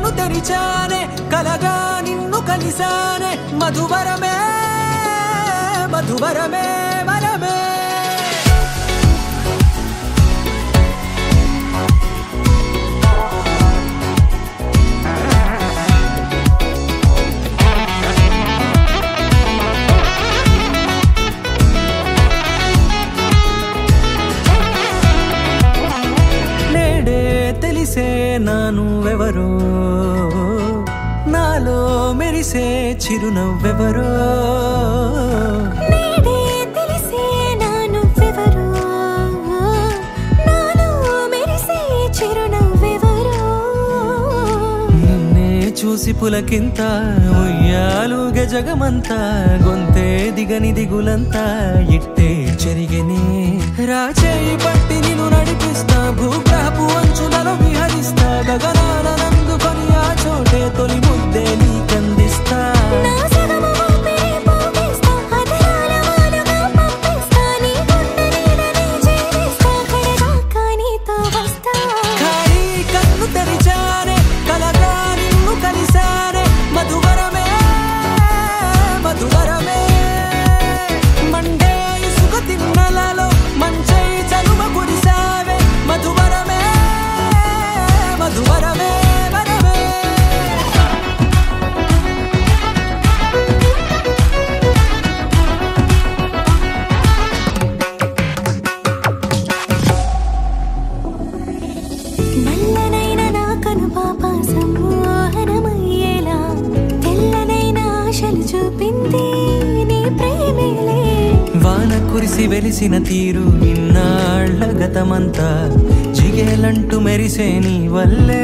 కన్ను తెరిచానే కలగా నిన్ను కలిసానే మధువరమే మధువరమే వరమే నానువెవరో నాలో మెరిసే చిరునవ్వెవరో నేడే తెలిసే నానువెవరో నాలో మెరిసే చిరునవ్వెవరో నిన్నే చూసి పులకింత ఉయ్యాలుగ జగమంతా గొంతే దిగని దిగులంతా ఇట్టే చెరిగెనే రాచేయి పట్టి నిన్ను నడిపిస్తా భూగ్రహపు అంచులలో విహరిస్తా గగనాన నందుకొని ఆ చోటే తొలి ముద్దే నీకందిస్తా ఖాళీ కన్ను తెరిచానే కలగా నిన్ను కలిసానే మధువరమే మధువరమే మండే ఇసుక తిన్నలలో మంచై చలువ కురిసావే మధువరమే మధువరమే వరమే నల్లనైన నా కనుపాప సమ్మోహనమయ్యేలా తెల్లనైన ఆశలు చూపింది నీ ప్రేమేలే వాన కురిసి వెలిసిన తీరు ఇన్నాళ్ల గతమంతా జిగేలంటూ మెరిసే నీ వల్లే